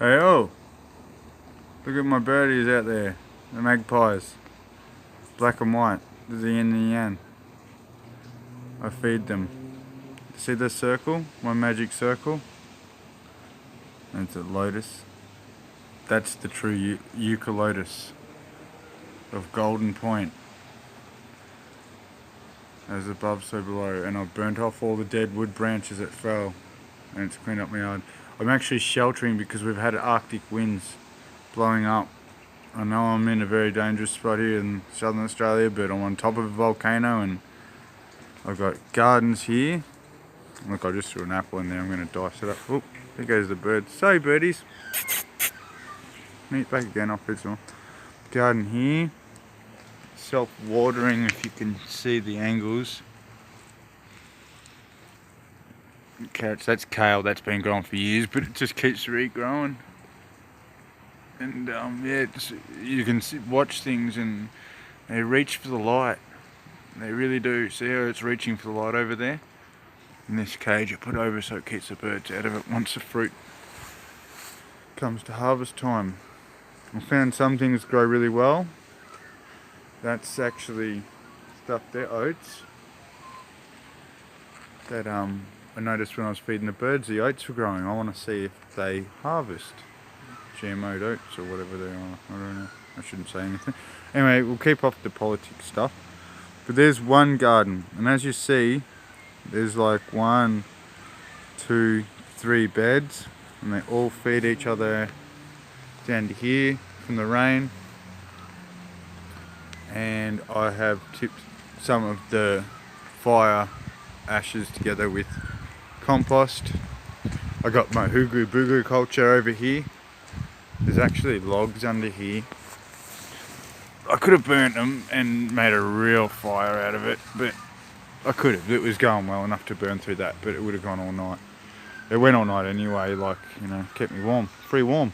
Hey, oh, look at my birdies out there, the magpies, black and white, the yin and yang. I feed them. See this circle, my magic circle? That's a lotus. That's the true eucalyptus of Golden Point. As above, so below. And I've burnt off all the dead wood branches that fell, and it's cleaned up my yard. I'm actually sheltering because we've had Arctic winds blowing up. I know I'm in a very dangerous spot here in southern Australia, but I'm on top of a volcano and I've got gardens here. Look, I just threw an apple in there. I'm going to dice it up. Oop, there goes the bird. Sorry, birdies. Meet back again. I'll feed some more. Garden here. Self-watering, if you can see the angles. Carrots, that's kale. That's been growing for years, but it just keeps regrowing. And yeah, you can watch things and they reach for the light. They really do. See how it's reaching for the light over there? In this cage I put over so it keeps the birds out of it once the fruit comes to harvest time. I found some things grow really well. That's actually stuff, they're oats. That I noticed when I was feeding the birds, the oats were growing. I want to see if they harvest GMO'd oats or whatever they are. I don't know. I shouldn't say anything. Anyway, we'll keep off the politics stuff. But there's one garden, and as you see, there's like 1, 2, 3 beds, and they all feed each other down to here from the rain. And I have tipped some of the fire ashes together with compost. I got my hoogoo boogoo culture over here. There's actually logs under here. I could have burnt them and made a real fire out of it, but I could have. It was going well enough to burn through that, but it would have gone all night. It went all night anyway, like, you know, kept me warm, pretty warm.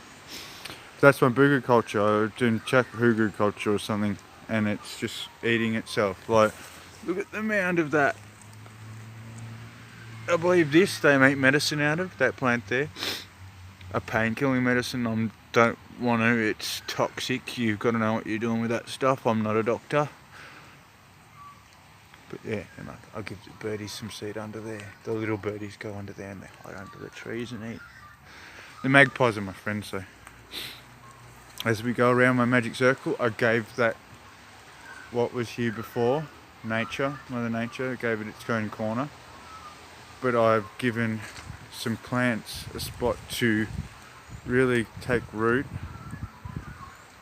That's my boogoo culture. I didn't check hoogoo culture or something, and it's just eating itself. Like, look at the mound of that. I believe this they make medicine out of, that plant there. A pain-killing medicine. I don't want to, it's toxic. You've got to know what you're doing with that stuff. I'm not a doctor. But yeah, and I'll give the birdies some seed under there. The little birdies go under there and they hide under the trees and eat. The magpies are my friends, so as we go around my magic circle, I gave that what was here before, nature, Mother Nature, gave it its own corner. But I've given some plants a spot to really take root,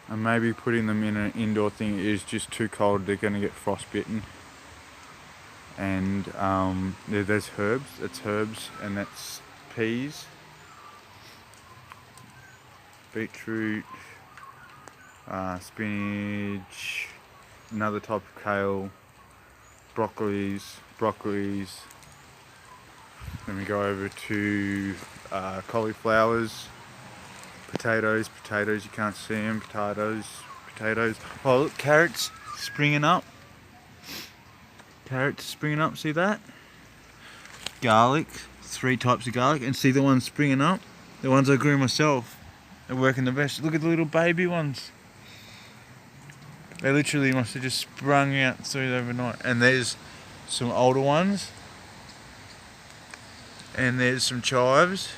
and maybe putting them in an indoor thing is just too cold. They're going to get frostbitten. And there's herbs. That's herbs, and that's peas, beetroot, spinach, another type of kale, broccolis. Then we go over to cauliflowers, potatoes, you can't see them, potatoes. Oh look, carrots springing up. See that? Garlic, 3 types of garlic, and see the ones springing up? The ones I grew myself. They're working the best. Look at the little baby ones. They literally must have just sprung out through overnight. And there's some older ones. And there's some chives.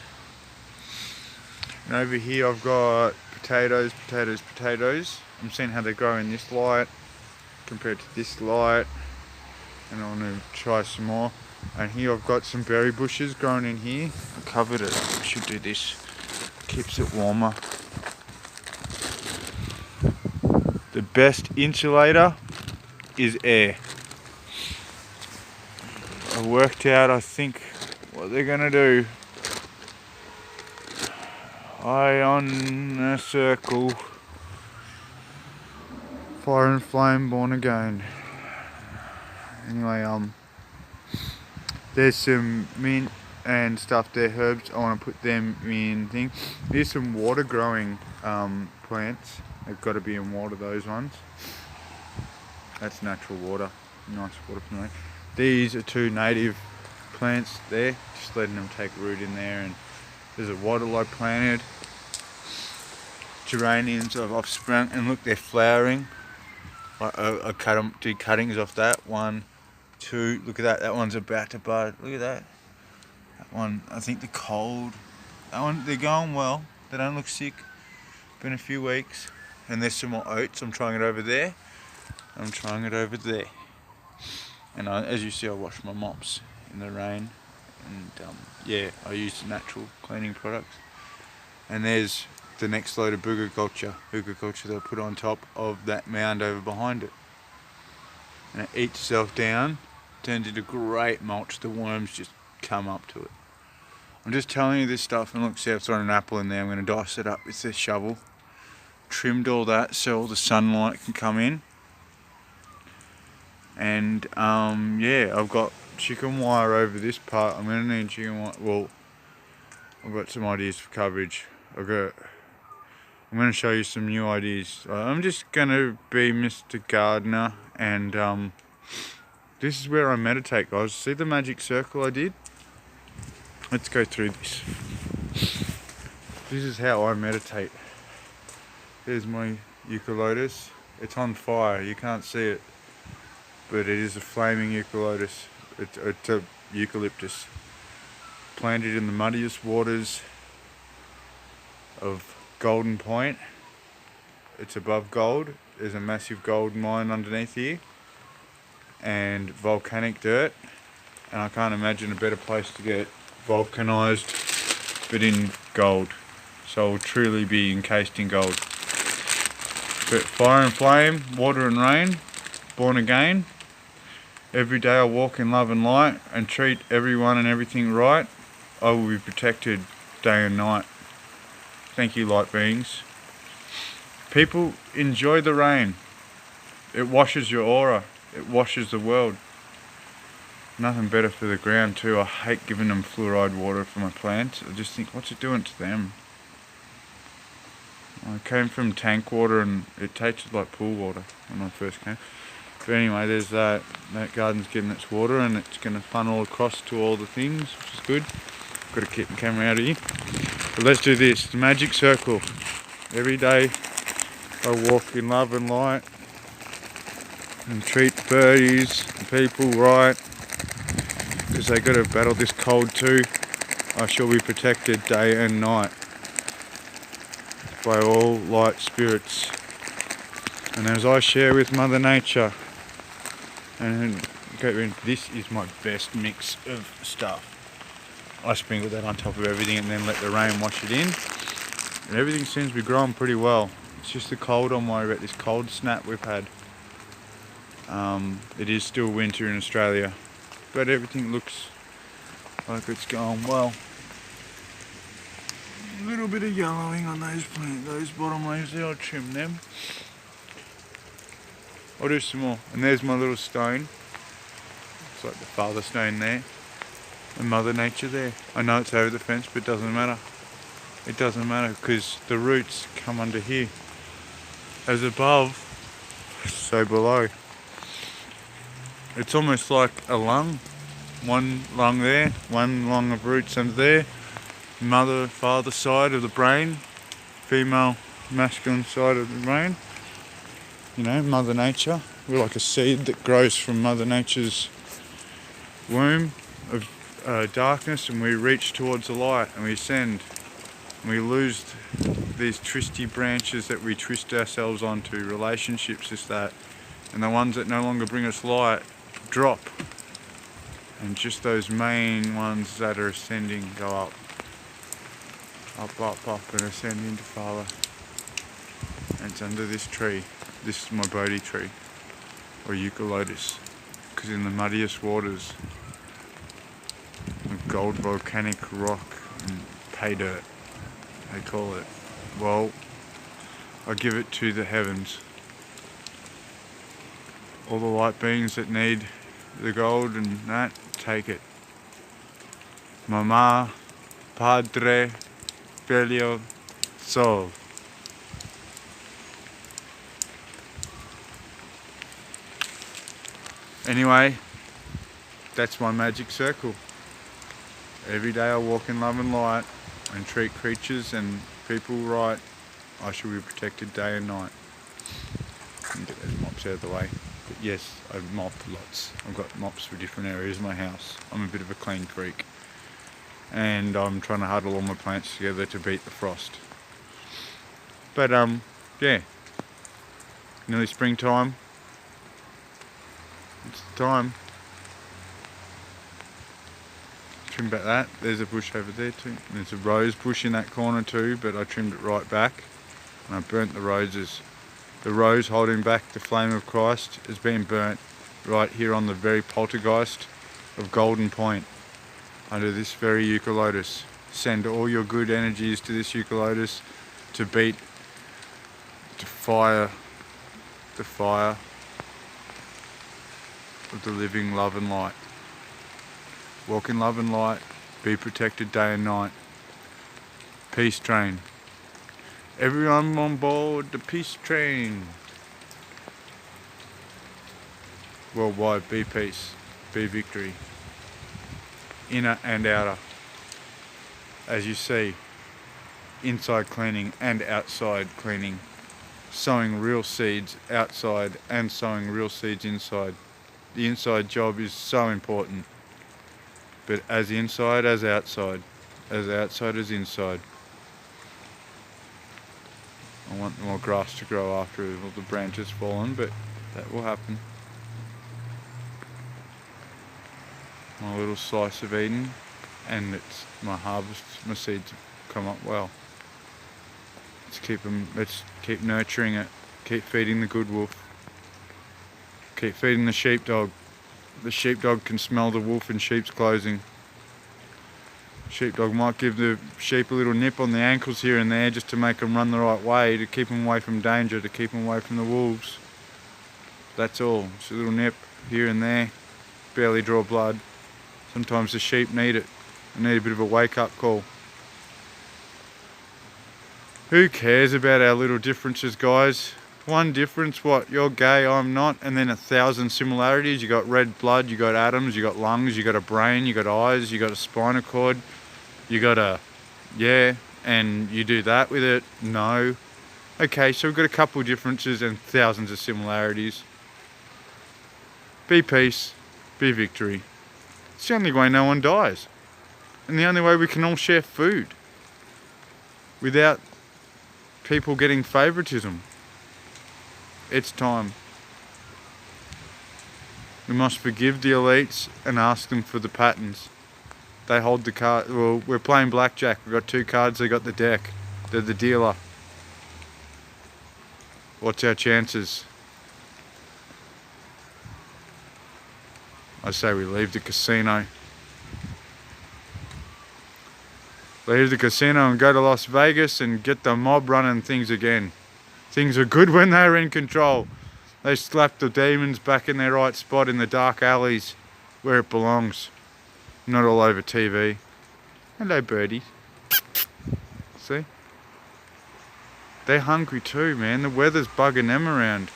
And over here I've got potatoes. I'm seeing how they grow in this light compared to this light. And I want to try some more. And here I've got some berry bushes growing in here. I covered it. I should do this. Keeps it warmer. The best insulator is air. I worked out, I think, what they're gonna do. Eye on a circle. Fire and flame, born again. Anyway, there's some mint and stuff there, herbs. I want to put them in thing. There's some water growing plants. They've got to be in water, those ones. That's natural water. Nice water from there. These are 2 native plants there. Just letting them take root in there. And there's a wattle I planted. geraniums I've sprung, and look, they're flowering. I cut them, did cuttings off that. 1, 2, look at that. That one's about to bud. Look at that. That one, I think the cold. That one, they're going well. They don't look sick. Been a few weeks. And there's some more oats. I'm trying it over there. I'm trying it over there. And as you see, I wash my mops in the rain. And yeah, I use natural cleaning products. And there's the next load of hookah culture they'll put on top of that mound over behind it. And it eats itself down, turns into great mulch. The worms just come up to it. I'm just telling you this stuff, and look, see, I've thrown an apple in there. I'm going to dice it up with this shovel. Trimmed all that so all the sunlight can come in. And yeah, I've got chicken wire over this part. I'm going to need chicken wire. Well, I've got some ideas for coverage. I'm going to show you some new ideas. I'm just going to be Mr. Gardener, and this is where I meditate, guys. See the magic circle I did? Let's go through this. This is how I meditate. There's my eucalyptus. It's on fire, you can't see it, but it is a flaming eucalyptus. It's a eucalyptus planted in the muddiest waters of Golden Point. It's above gold. There's a massive gold mine underneath here and volcanic dirt, and I can't imagine a better place to get vulcanized but in gold, so I'll truly be encased in gold. But fire and flame, water and rain, born again. Every day I walk in love and light and treat everyone and everything right. I will be protected day and night. Thank you, light beings. People, enjoy the rain. It washes your aura. It washes the world. Nothing better for the ground too. I hate giving them fluoride water for my plants. I just think, what's it doing to them? I came from tank water and it tasted like pool water when I first came. But anyway, there's that. That garden's getting its water and it's going to funnel across to all the things, which is good. Got to keep the camera out of here. But let's do this. The magic circle. Every day I walk in love and light and treat birdies and people right, because they got to battle this cold too. I shall be protected day and night by all light spirits. And as I share with Mother Nature, and this is my best mix of stuff. I sprinkle that on top of everything and then let the rain wash it in. And everything seems to be growing pretty well. It's just the cold I'm worried about, this cold snap we've had. It is still winter in Australia, but everything looks like it's going well. A little bit of yellowing on those plants, those bottom leaves there, I'll trim them. I'll do some more. And there's my little stone. It's like the father stone there. And Mother Nature there. I know it's over the fence, but it doesn't matter. It doesn't matter because the roots come under here. As above, so below. It's almost like a lung. One lung there, one lung of roots under there. Mother, father side of the brain. Female, masculine side of the brain. You know, Mother Nature. We're like a seed that grows from Mother Nature's womb of darkness, and we reach towards the light and we ascend. And we lose these twisty branches that we twist ourselves onto, relationships, this, that. And the ones that no longer bring us light drop. And just those main ones that are ascending go up. Up, up, up, and ascend into Father. And it's under this tree. This is my Bodhi tree, or eucalyptus, because in the muddiest waters of gold volcanic rock and pay dirt, they call it, well, I give it to the heavens. All the light beings that need the gold and that, take it. Mama, Padre, Figlio, Sol. Anyway, that's my magic circle. Every day I walk in love and light and treat creatures and people right I shall be protected day and night. And get those mops out of the way. But yes, I've mopped lots. I've got mops for different areas of my house. I'm a bit of a clean freak. And I'm trying to huddle all my plants together to beat the frost. But yeah. Nearly springtime. It's the time. Trim back that. There's a bush over there too. There's a rose bush in that corner too, but I trimmed it right back. And I burnt the roses. The rose holding back the flame of Christ has been burnt right here on the very poltergeist of Golden Point, under this very eucalyptus. Send all your good energies to this eucalyptus to fire the fire of the living love and light. Walk in love and light, be protected day and night. Peace train. Everyone on board the peace train. Worldwide, be peace, be victory. Inner and outer. As you see, inside cleaning and outside cleaning. Sowing real seeds outside and sowing real seeds inside. The inside job is so important. But as inside as outside. As outside as inside. I want more grass to grow after all the branches fallen, but that will happen. My little slice of Eden, and it's my harvest, my seeds have come up well. Let's keep nurturing it, keep feeding the good wolf, keep feeding the sheepdog. The sheepdog can smell the wolf in sheep's clothing. Sheepdog might give the sheep a little nip on the ankles here and there just to make them run the right way, to keep them away from danger, to keep them away from the wolves. That's all. Just a little nip here and there. Barely draw blood. Sometimes the sheep need it. They need a bit of a wake-up call. Who cares about our little differences, guys? One difference, what? You're gay, I'm not, and then 1,000 similarities. You got red blood, you got atoms, you got lungs, you got a brain, you got eyes, you got a spinal cord, you got a, yeah, and you do that with it? No. Okay, so we've got a couple of differences and thousands of similarities. Be peace, be victory. It's the only way no one dies. And the only way we can all share food. Without people getting favoritism. It's time. We must forgive the elites and ask them for the patterns. They hold the card. Well, we're playing blackjack. We've got 2 cards, they got the deck. They're the dealer. What's our chances? I say we leave the casino. Leave the casino and go to Las Vegas and get the mob running things again. Things are good when they're in control. They slap the demons back in their right spot in the dark alleys where it belongs. Not all over TV. Hello, birdie. See? They're hungry too, man. The weather's bugging them around.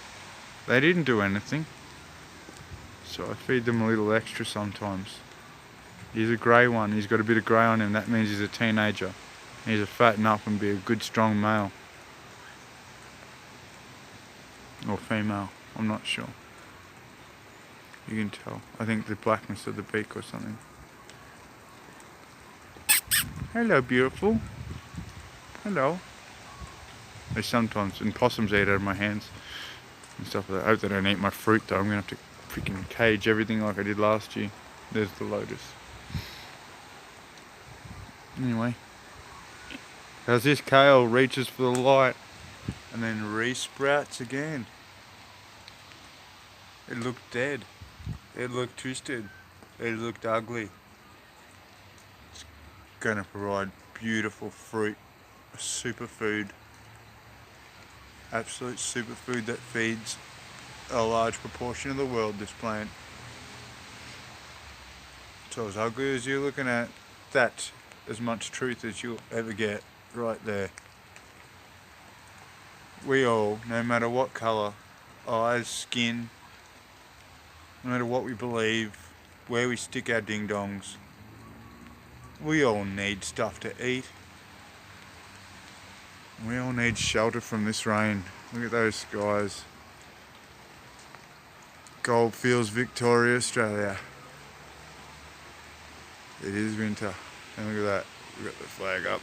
They didn't do anything. So I feed them a little extra sometimes. He's a grey one. He's got a bit of grey on him. That means he's a teenager. He's to fatten up and be a good, strong male. Or female. I'm not sure. You can tell. I think the blackness of the beak or something. Hello, beautiful. Hello. They sometimes, and possums eat out of my hands and stuff like that. I hope they don't eat my fruit though. I'm going to have to freaking cage everything like I did last year. There's the lotus. Anyway. As this kale reaches for the light and then re-sprouts again. It looked dead. It looked twisted. It looked ugly. It's going to provide beautiful fruit, a superfood. Absolute superfood that feeds a large proportion of the world, this plant. So as ugly as you're looking at, that's as much truth as you'll ever get right there. We all, no matter what colour, eyes, skin, no matter what we believe, where we stick our ding-dongs, we all need stuff to eat. We all need shelter from this rain. Look at those skies. Goldfields, Victoria, Australia. It is winter. And look at that. We've got the flag up.